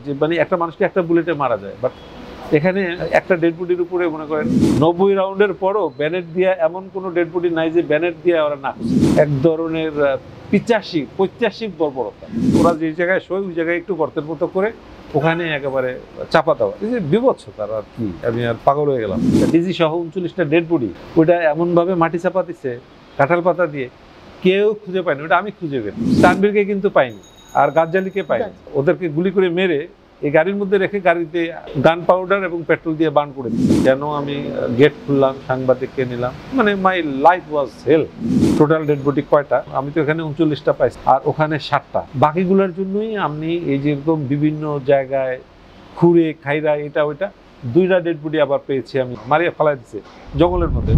যে মানে একটা মানুষকে একটা বুলেটে মারা যায়, বাট এখানে একটা ডেড বডির উপরে মনে করেন 90 রাউন্ডের পরও ব্যানেট দিয়া এমন কোনো ডেড বডি নাই যে ব্যানেট দিয়ে ওরা না করছে। এক ধরনের 85 বর্বরতা। ওরা যে জায়গায় শোয় ওই জায়গায় একটু গর্তের মতো করে ওখানে একেবারে চাপা দেওয়া, এই যে বিভৎস তার আর কি, আমি আর পাগল হয়ে গেলাম। ডিজি সহ 39টা ডেড বডি ওইটা এমনভাবে মাটি চাপা দিচ্ছে কাঁঠাল পাতা দিয়ে, কেউ খুঁজে পায়নি। ওটা আমি খুঁজে পেলাম। তানবীরকে কিন্তু পাইনি, আর গাজ্জালিকে পাইনি। ওদেরকে গুলি করে মেরে এই গাড়ির মধ্যে রেখে গাড়িতে গান পাউডার এবং পেট্রোল দিয়ে বার্ন করে দিচ্ছি। যেন আমি গেট খুললাম, সাংবাদিককে নিলাম, মানে my life was hell. Total dead body কয়টা? আমি তো এখানে 39টা পাইছি, আর ওখানে 7টা। বাকিগুলোর জন্যই আমি এই যেরকম বিভিন্ন জায়গায় খুঁড়ে খাইরা এটা ওইটা 2টা ডেড বডি আবার পেয়েছি, আমি মারিয়া ফেলাই দিচ্ছে জঙ্গলের মধ্যে।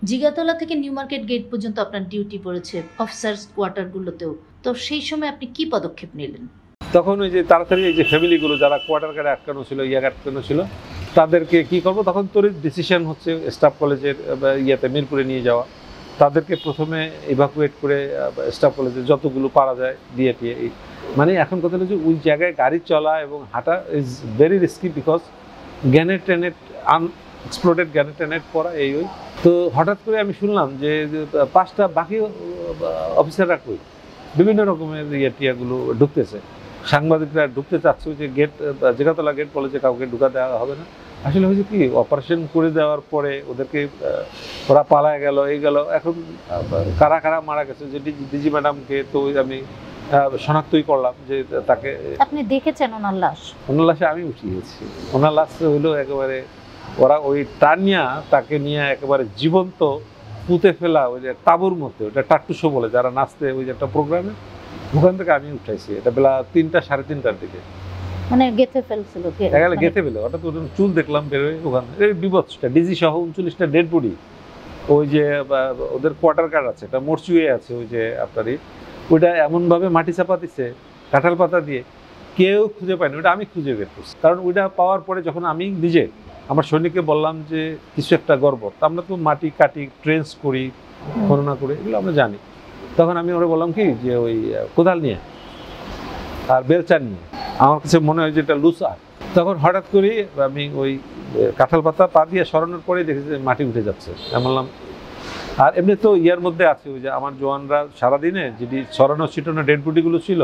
জিগাতলা থেকে নিউ মার্কেট গেট পর্যন্ত আপনার ডিউটি পড়েছে অফিসার্স কোয়ার্টারগুলোতেও, তো সেই সময় আপনি কি পদক্ষেপ নিলেন? তখন ওই যে তাড়াতাড়ি এই যে ফ্যামিলিগুলো যারা কোয়ার্টার গার্ডে আটকানো ছিল, আটকানো ছিল, তাদেরকে কি করবো, তখন তোর ডিসিশন হচ্ছে স্টাফ কলেজের মিরপুরে নিয়ে যাওয়া। তাদেরকে প্রথমে ইভাকুয়েট করে স্টাফ কলেজে যতগুলো পারা যায় দিয়ে টিয়ে, মানে এখন কথা হলো যে ওই জায়গায় গাড়ি চলা এবং হাঁটা is very risky, because grenade ট্যানেট আনএক্সপ্লোডেড গ্যানেট ট্যানেট পড়া এই ওই। তো হঠাৎ করে আমি শুনলাম যে 5টা বাকি অফিসাররা কই, বিভিন্ন রকমের টিয়াগুলো ঢুকতেছে। সাংবাদিকরা ঢুকতে চাচ্ছে, যে গেট জিগাতলা গেট বলে যে কাউকে ঢুকা দেওয়া হবে না। আসলে হয়েছে কি, অপারেশন করে দেওয়ার পরে ওদেরকে ওরা পালায় গেল, এই গেল। এখন কারা কারা মারা গেছে, যে ডিজি ম্যাডামকে তো আমি শনাক্তই করলাম যে তাকে। আপনি দেখেছেন ওনার লাশ? ওনার লাশে আমি উঠিয়েছি। ওনার লাশ হইলো একেবারে ওরা ওই টানিয়া তাকে নিয়ে একেবারে জীবন্ত পুঁতে ফেলা ওই যে তাঁবুর মধ্যে, ওটা টাট্টু শো বলে যারা নাচতে, ওই যে একটা প্রোগ্রামে, ওখান থেকে আমি উঠাইছি। এটা বেলা 3টা সাড়ে 3টার দিকে, মানে গেথে ফেলছিল, গেথে ফেলে। ওটা তো চুল দেখলাম বেরোয় ওখানে। এই বিভৎসটা ডিজি সহ 39টা ডেড বডি। ওই যে ওদের কোয়ার্টার গার্ড আছে, এটা মরচুয়ে আছে, ওই যে আপনারই ওইটা এমনভাবে মাটি চাপা দিচ্ছে কাঁঠাল পাতা দিয়ে, কেউ খুঁজে পায়নি। ওটা আমি খুঁজে বের করছি, কারণ ওইটা পাওয়ার পরে যখন আমি নিজে আমার সৈনিককে বললাম যে কিছু একটা গড়বড়, আমরা তো মাটি কাটি, ট্রেন্স করি, গণনা করি, এগুলো আমরা জানি। তখন আমি ওরা বললাম কি যে ওই কোদাল নিয়ে আর বেলচা নিয়ে, আমার কাছে মনে হয় যে এটা লুজ। আর তখন হঠাৎ করে আমি ওই কাঁঠাল পাতা পা দিয়ে সরানোর পরেই দেখেছি যে মাটি উঠে যাচ্ছে। আমি বললাম, আর এমনি তো ইয়ার মধ্যে আছে ওই যে আমার জওয়ানরা সারাদিনে যেটি সরানো ছিটানো ডেড বডিগুলো ছিল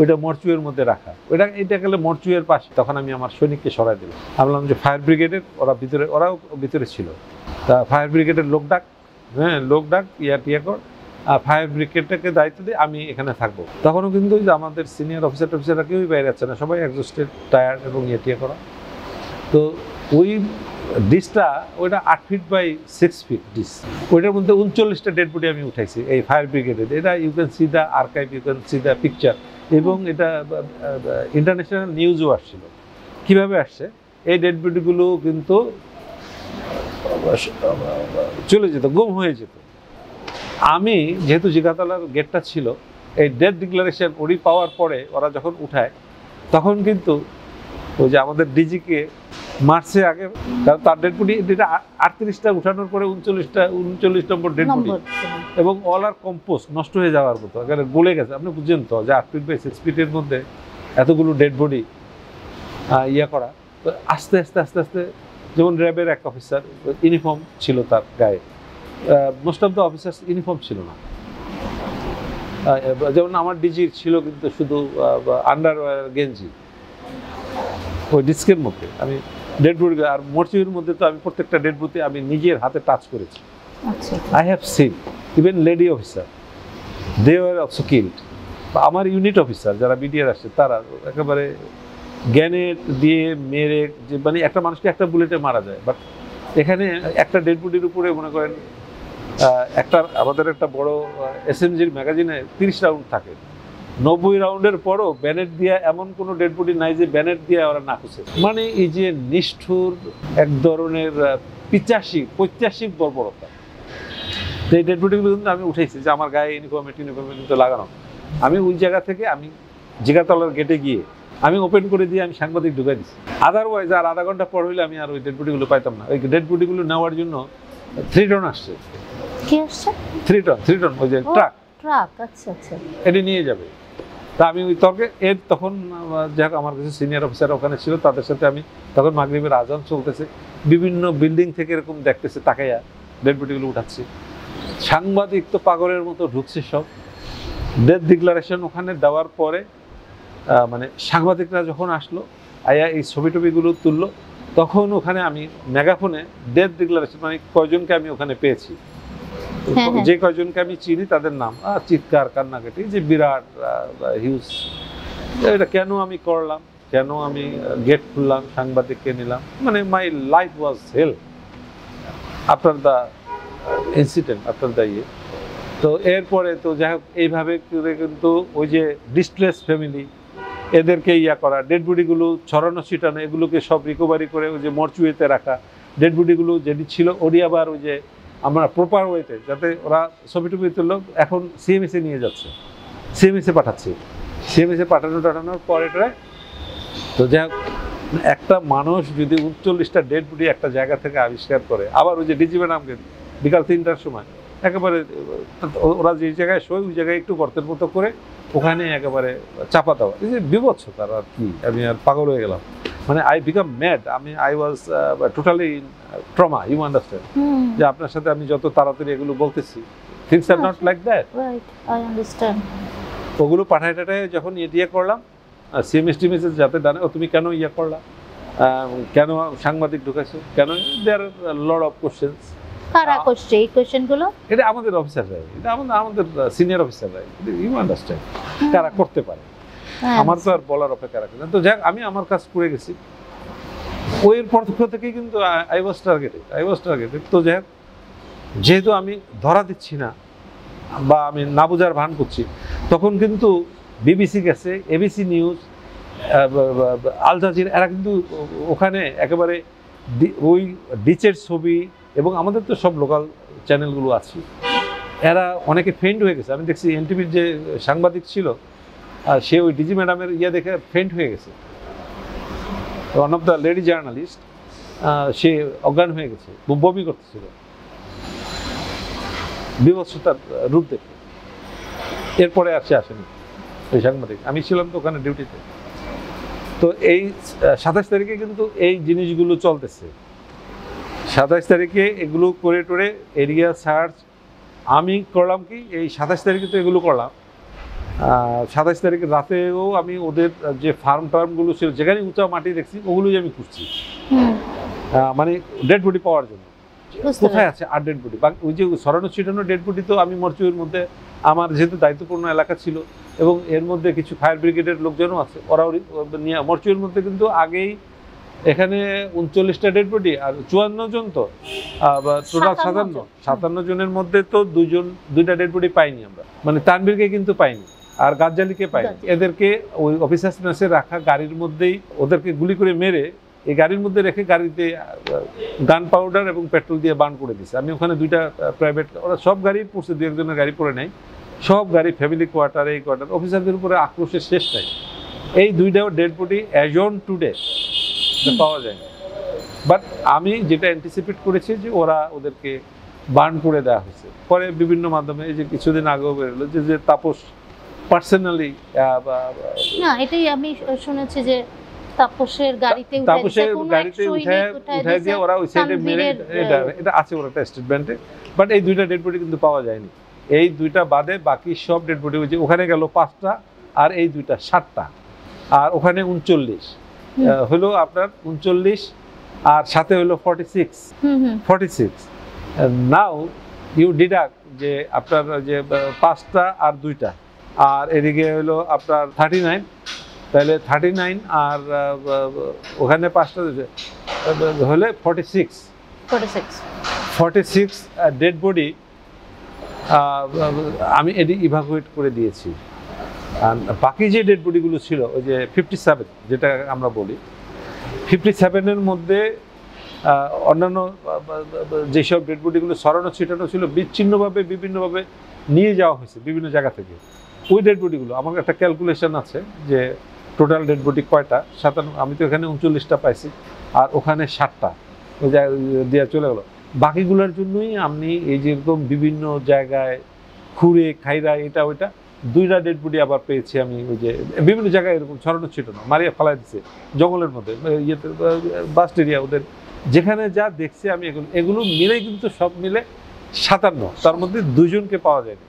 ওইটা মরচুয়ের মধ্যে রাখা, এটা গেলে মরচুয়ের পাশে। তখন আমি আমার সৈনিককে সরাই দিলাম। আমি বললাম যে ফায়ার ব্রিগেডের ওরাও ভিতরে ছিল, তা ফায়ার ব্রিগেডের লোক ডাক, লোক ডাক, টিয়া কর, আর ফায়ার ব্রিগেডটাকে দায়িত্ব দিয়ে আমি এখানে থাকবো। তখনও কিন্তু আমাদের সিনিয়র অফিসাররা কেউই বাইরে যাচ্ছে না, সবাই এক্সস্টেড, টায়ার্ড এবং টিয়া করা। তো ওই ডিসটা ওইটা 8 ফিট বাই 6 ফিট ডিস, ওইটার মধ্যে 39টা ডেড বডি আমি উঠাইছি এই ফায়ার ব্রিগেডের। এটা you can see the archive, you can see the picture, এবং এটা ইন্টারন্যাশনাল নিউজও আসছিল। কিভাবে আসছে, এই ডেড বডিগুলো কিন্তু চলে যেত, গুম হয়ে যেত। আমি যেহেতু জিগাতলার গেটটা ছিল, এই ডেড ডিক্লারেশন ওরি পাওয়ার পরে ওরা যখন উঠায়, তখন কিন্তু ওই যে আমাদের ডিজিকে মার্চে আগে, কারণ তার ডেড বডি যেটা 38টা উঠানোর পরে 39 নম্বর ডেড বডি, এবং অল আর কম্পোস্ট, নষ্ট হয়ে যাওয়ার মতো, এখানে গলে গেছে। আপনি বুঝছেন তো যে 8 ফিট বাই 6 ফিটের মধ্যে এতগুলো ডেড বডি করা। তো আস্তে আস্তে আস্তে আস্তে, যেমন র্যাবের এক অফিসার ইউনিফর্ম ছিল তার গায়ে, most of the officers uniform ছিল না। যেমন আমার ডিজির ছিল কিন্তু শুধু আন্ডারওয়্যার গেঞ্জি, ওই ডিস্কের মধ্যে। আমি ডেড বডি আর মরচুরির মধ্যে তো আমি প্রত্যেকটা ডেড বডিতে আমি নিজের হাতে টাচ করেছি। I have seen even lady officer, they were also killed. আমার ইউনিট অফিসার যারা বিডিআর আসছে, তারা একেবারে গ্যানেট দিয়ে মেরে, যে মানে একটা মানুষকে একটা বুলেটে মারা যায়, বাট এখানে একটা ডেড বডির উপরে মনে করেন আমাদের একটা বড় এসএমজির ম্যাগাজিনে 30 রাউন্ড থাকে। 90 রাউন্ডের পরও ব্যানেট দিয়া এমন কোনো ডেড বডি নাই যে ব্যানেট দিয়ে ওরা না খুঁজে। মানে এই যে নিষ্ঠুর এক ধরনের 85 বর্বরতা। তো এই ডেড বডিগুলো কিন্তু আমি উঠেছি, যে আমার গায়ে ইউনিফর্মে কিন্তু লাগানো। আমি ওই জায়গা থেকে আমি জিগাতলার গেটে গিয়ে আমি ওপেন করে দিয়ে আমি সাংবাদিক ঢুকাই দিচ্ছি। আদারওয়াইজ আর আধা ঘন্টা পর হইলে আমি আর ওই ডেড বডিগুলো পাইতাম না। ওই ডেড বডিগুলো নেওয়ার জন্য 3 টন আসছে। কি আসছে? 3 টন, ওই যে ট্রাক। আচ্ছা আচ্ছা, এটা নিয়ে যাবে। তা আমি ওই তর্কে এর তখন যাক আমার কিছু সিনিয়র অফিসার ওখানে ছিল, তাদের সাথে আমি তখন মাগরিবের আজান চলতেছে, বিভিন্ন বিল্ডিং থেকে এরকম দেখতেছে তাকাইয়া ডেড বডিগুলো উঠাচ্ছি। সাংবাদিক তো পাগলের মতো ঢুকছে সব। ডেথ ডিক্লারেশন ওখানে দেওয়ার পরে মানে সাংবাদিকরা যখন আসলো আয়া এই ছবি টবিগুলো তুললো, তখন ওখানে আমি মেগাফোনে ডেথ ডিক্লারেশন মানে কয়জনকে আমি ওখানে পেয়েছি, যে কয়জনকে আমি চিনি তাদের নাম চিৎকার কান্নাকাটি যে বিরাট হিউজ, এটা কেন আমি করলাম, কেন আমি গেট খুললাম, সাংবাদিককে নিলাম, মানে my life was hell after the incident, after the ইয়ে। তো এরপরে তো যাই হোক এইভাবে করে কিন্তু ওই যে ডিস্ট্রেস ফ্যামিলি এদেরকে ইয়া করা, ডেড বডিগুলো ছড়ানো ছিটানো, এগুলোকে সব রিকভারি করে ওই যে মর্চুরিতে রাখা, ডেড বডিগুলো যেটি ছিল ওটি আবার ওই যে আমরা প্রপার ওয়েতে যাতে ওরা ছবি টবি তুললো, এখন সিএমএসে নিয়ে যাচ্ছে, সিএমএসে পাঠাচ্ছি, সিএমএসে টাটানোর পরে তো যাই হোক একটা মানুষ যদি 39টা ডেড বডি একটা জায়গা থেকে আবিষ্কার করে, আবার ওই যে ডিজি ম্যাডামকে বিকাল 3টার সময় একেবারে ওরা যে জায়গায় শোয় ওই জায়গায় একটু গর্তের মতো করে ওখানে একেবারে চাপা দেওয়া, এই যে বিভৎস তার আর কি, আমি আর পাগল হয়ে গেলাম, মানে I become mad, I was totally trauma, you understand, যে আপনার সাথে আমি যত তাড়াতাড়ি এগুলো বলতেছি, things are not like that, right, I understand. ওগুলো পাঠায় যখন ইয়ে করলাম সিএমএস টিএমএস যাতে জানে ও তুমি কেন ইয়ে করলা, কেন সাংবাদিক ঢুকাইছো, কেন, দেয়ার লট অফ কোশ্চেন্স। কারা করছে এই কোশ্চেনগুলো? এটা আমাদের অফিসাররাই, এটা আমাদের সিনিয়র অফিসাররাই, ইউ আন্ডারস্ট্যান্ড কারা করতে পারে, আমার তো আর বলার অপেক্ষা রাখে না। তো যাক আমি আমার কাজ করে গেছি, ওইয়ের পর থেকে কিন্তু আই ওয়াজ টার্গেটেড। তো যাক যেহেতু আমি ধরা দিচ্ছি না বা আমি না বোঝার ভান করছি, তখন কিন্তু বিবিসি গেছে, এবিসি নিউজ, আল জাজিরা, এরা কিন্তু ওখানে একেবারে ওই ডিচের ছবি, এবং আমাদের তো সব লোকাল চ্যানেলগুলো আছে, এরা অনেকে ফেন্ড হয়ে গেছে। আমি দেখছি এনটিভির যে সাংবাদিক ছিল সে ওই ডিজি ম্যাডামের ইয়ে দেখে ফেন্ড হয়ে গেছে, one of the lady journalist, সে অজ্ঞান হয়ে গেছে, বমি করতেছিল বিভৎসতার রূপ দেখে। এরপরে আর সে আসেনি ওই সাংবাদিক, আমি ছিলাম তো ওখানে ডিউটিতে। তো এই 27 তারিখে কিন্তু এই জিনিসগুলো চলতেছে, 27 তারিখে এগুলো করে টোরে এরিয়া সার্চ আমি করলাম, কি এই 27 তারিখে তো এগুলো করলাম, 27 তারিখে রাতেও আমি ওদের যে ফার্ম টার্মগুলো ছিল যেখানে উঁচা মাটি দেখছি ওগুলোই আমি খুঁজছি, মানে ডেড বডি পাওয়ার জন্য, কোথায় আছে আর ডেড বডি। ওই যে সরানো ছিটানো ডেড বডি তো আমি মর্চুরির মধ্যে, আমার যেহেতু দায়িত্বপূর্ণ এলাকা ছিল এবং এর মধ্যে কিছু ফায়ার ব্রিগেডের লোকজনও আছে, ওরাও নিয়ে মর্চুরির মধ্যে কিন্তু আগেই এখানে 39টা ডেড বডি আর 54 জন, তো টোটাল 57 জনের মধ্যে তো দুইটা ডেড বডি পাইনি আমরা, মানে তানবীরকে কিন্তু পাইনি আর গাজ্জালিকে পাইনি। এদেরকে ওই অফিসার্স মেসে রাখা গাড়ির মধ্যেই ওদেরকে গুলি করে মেরে এই গাড়ির মধ্যে রেখে গাড়িতে গান পাউডার এবং পেট্রোল দিয়ে বার্ন করে দিছে। আমি ওখানে দুইটা প্রাইভেট, ওরা সব গাড়ি পড়ছে, দু একজনের গাড়ি পড়ে নাই, সব গাড়ি ফ্যামিলি কোয়ার্টার, এই কোয়ার্টার, অফিসারদের উপরে আক্রোশের শেষ নাই। এই দুইটা dead body as on today পাওয়া যায়, বাট আমি যেটা অ্যান্টিসিপেট করেছি যে ওদেরকে বার্ন করে দেওয়া হয়েছে। পরে বিভিন্ন মাধ্যমে এই যে কিছুদিন আগেও বেরোলো যে তাপস পার্সোনালি, না এটাই আমি শুনেছি যে তাপসের গাড়িতে উঠায় দিয়ে ওরা ওই সাইডে মেরে, এটা আছে ওরা একটা স্টেটমেন্টে, বাট এই দুইটা ডেড বডি কিন্তু পাওয়া যায়নি। এই দুইটা বাদে বাকি সব ডেড বডি হয়েছে, ওখানে গেল 5টা আর এই দুইটা 7টা, আর ওখানে 39 হলো আপনার 39 আর সাথে হলো 46 নাও ইউ ডিডাক্ট যে আপনার যে 5টা আর 2টা আর এদিকে হলো আপনার 39, তাহলে 39 আর ওখানে 5টা হলে 46 ডেড বডি আমি এটি ইভাকুয়েট করে দিয়েছি। আর বাকি যে ডেড বডিগুলো ছিল ওই যে 57 যেটা আমরা বলি, 57-এর মধ্যে অন্যান্য যেসব ডেড বডিগুলো সরানো ছিটানো ছিল বিচ্ছিন্নভাবে বিভিন্নভাবে নিয়ে যাওয়া হয়েছে বিভিন্ন জায়গা থেকে। ওই ডেড বডিগুলো আমার একটা ক্যালকুলেশন আছে যে টোটাল ডেড বডি কয়টা, 57, আমি তো এখানে 39টা পাইছি আর ওখানে 7টা ওই দেওয়া চলে গেলো। বাকিগুলোর জন্যই আমি এই যেরকম বিভিন্ন জায়গায় খুঁড়ে খাইরা এটা ওইটা 2টা ডেড বডি আবার পেয়েছি আমি, ওই যে বিভিন্ন জায়গায় এরকম ছড়ানো ছিল না, মারিয়া ফালাই দিচ্ছে জঙ্গলের মধ্যে, ইয়েতে বাস্ট এরিয়া ওদের, যেখানে যা দেখছি আমি এগুলো মিলেই কিন্তু সব মিলে 57, তার মধ্যে 2জনকে পাওয়া যায়নি।